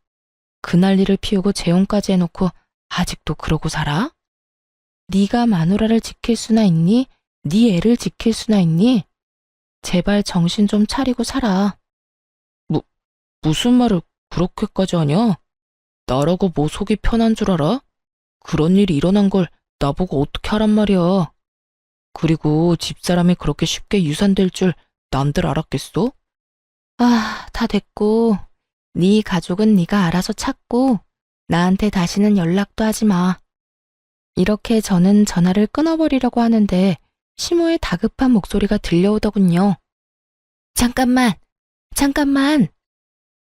[SPEAKER 1] 그 난리를 피우고 재혼까지 해놓고 아직도 그러고 살아? 네가 마누라를 지킬 수나 있니? 네 애를 지킬 수나 있니? 제발 정신 좀 차리고 살아. 무슨 말을 그렇게까지 하냐? 나라고 뭐 속이 편한 줄 알아? 그런 일이 일어난 걸 나보고 어떻게 하란 말이야. 그리고 집사람이 그렇게 쉽게 유산될 줄 남들 알았겠어? 다 됐고. 네 가족은 네가 알아서 찾고 나한테 다시는 연락도 하지 마. 이렇게 저는 전화를 끊어버리려고 하는데 시모의 다급한 목소리가 들려오더군요. 잠깐만.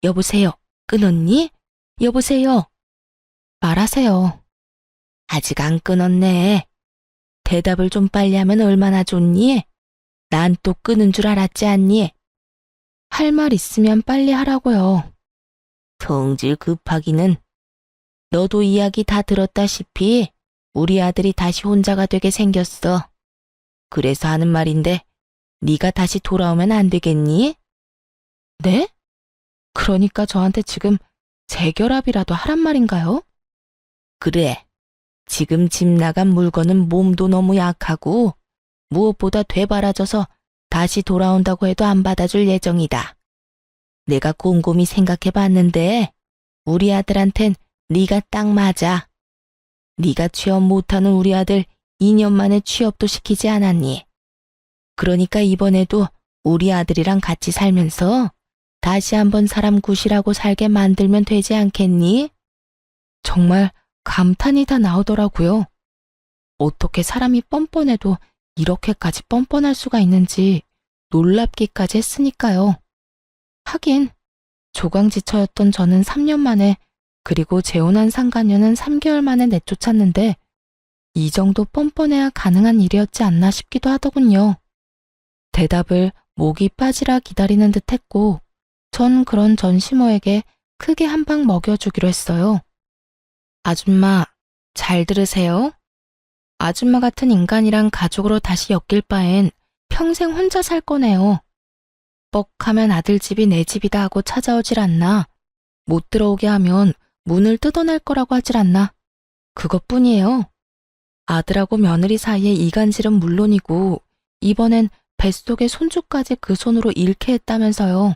[SPEAKER 1] 여보세요. 끊었니? 여보세요. 말하세요. 아직 안 끊었네. 대답을 좀 빨리 하면 얼마나 좋니? 난 또 끊은 줄 알았지 않니? 할 말 있으면 빨리 하라고요. 성질 급하기는. 너도 이야기 다 들었다시피 우리 아들이 다시 혼자가 되게 생겼어. 그래서 하는 말인데 네가 다시 돌아오면 안 되겠니? 네? 그러니까 저한테 지금 재결합이라도 하란 말인가요? 그래. 지금 집 나간 물건은 몸도 너무 약하고 무엇보다 되바라져서 다시 돌아온다고 해도 안 받아줄 예정이다. 내가 곰곰이 생각해봤는데 우리 아들한텐 네가 딱 맞아. 네가 취업 못하는 우리 아들 2년 만에 취업도 시키지 않았니? 그러니까 이번에도 우리 아들이랑 같이 살면서 다시 한번 사람 구실하고 살게 만들면 되지 않겠니? 정말 감탄이 다 나오더라고요. 어떻게 사람이 뻔뻔해도 이렇게까지 뻔뻔할 수가 있는지 놀랍기까지 했으니까요. 하긴 조강지처였던 저는 3년 만에 그리고 재혼한 상간녀는 3개월 만에 내쫓았는데 이 정도 뻔뻔해야 가능한 일이었지 않나 싶기도 하더군요. 대답을 목이 빠지라 기다리는 듯 했고, 전 그런 전시모에게 크게 한 방 먹여주기로 했어요. 아줌마, 잘 들으세요. 아줌마 같은 인간이랑 가족으로 다시 엮일 바엔 평생 혼자 살 거네요. 뻑하면 아들 집이 내 집이다 하고 찾아오질 않나. 못 들어오게 하면 문을 뜯어낼 거라고 하질 않나. 그것뿐이에요. 아들하고 며느리 사이의 이간질은 물론이고 이번엔 뱃속의 손주까지 그 손으로 잃게 했다면서요.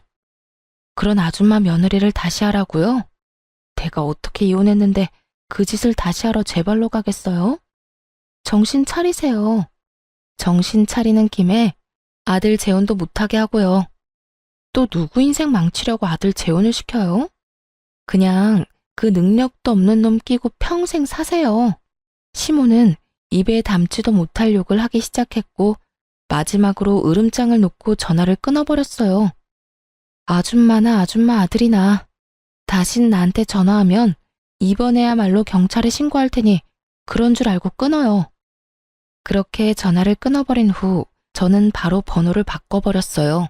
[SPEAKER 1] 그런 아줌마 며느리를 다시 하라고요? 내가 어떻게 이혼했는데 그 짓을 다시 하러 제 발로 가겠어요? 정신 차리세요. 정신 차리는 김에 아들 재혼도 못하게 하고요. 또 누구 인생 망치려고 아들 재혼을 시켜요? 그냥 그 능력도 없는 놈 끼고 평생 사세요. 시모는 입에 담지도 못할 욕을 하기 시작했고 마지막으로 으름장을 놓고 전화를 끊어버렸어요. 아줌마나 아줌마 아들이나 다신 나한테 전화하면 이번에야말로 경찰에 신고할 테니 그런 줄 알고 끊어요. 그렇게 전화를 끊어버린 후 저는 바로 번호를 바꿔버렸어요.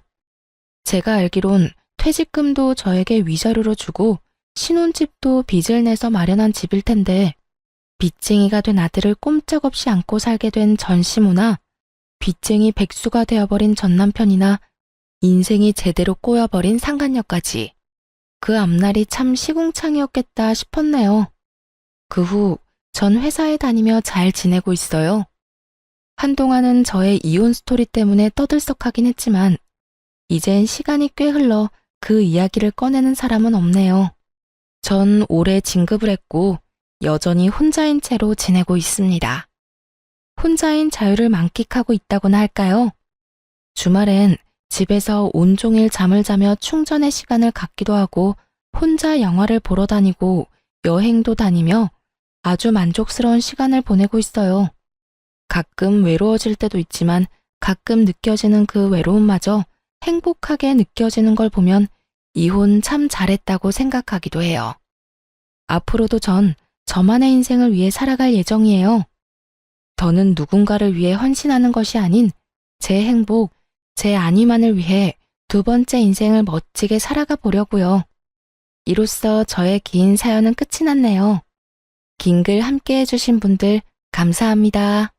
[SPEAKER 1] 제가 알기론 퇴직금도 저에게 위자료로 주고 신혼집도 빚을 내서 마련한 집일 텐데 빚쟁이가 된 아들을 꼼짝없이 안고 살게 된 전시모나 빚쟁이 백수가 되어버린 전남편이나 인생이 제대로 꼬여버린 상간녀까지 그 앞날이 참 시궁창이었겠다 싶었네요. 그 후 전 회사에 다니며 잘 지내고 있어요. 한동안은 저의 이혼 스토리 때문에 떠들썩하긴 했지만 이젠 시간이 꽤 흘러 그 이야기를 꺼내는 사람은 없네요. 전 올해 진급을 했고 여전히 혼자인 채로 지내고 있습니다. 혼자인 자유를 만끽하고 있다고나 할까요? 주말엔 집에서 온종일 잠을 자며 충전의 시간을 갖기도 하고 혼자 영화를 보러 다니고 여행도 다니며 아주 만족스러운 시간을 보내고 있어요. 가끔 외로워질 때도 있지만 가끔 느껴지는 그 외로움마저 행복하게 느껴지는 걸 보면 이혼 참 잘했다고 생각하기도 해요. 앞으로도 전 저만의 인생을 위해 살아갈 예정이에요. 더는 누군가를 위해 헌신하는 것이 아닌 제 행복, 제 안위만을 위해 두 번째 인생을 멋지게 살아가 보려고요. 이로써 저의 긴 사연은 끝이 났네요. 긴 글 함께 해주신 분들 감사합니다.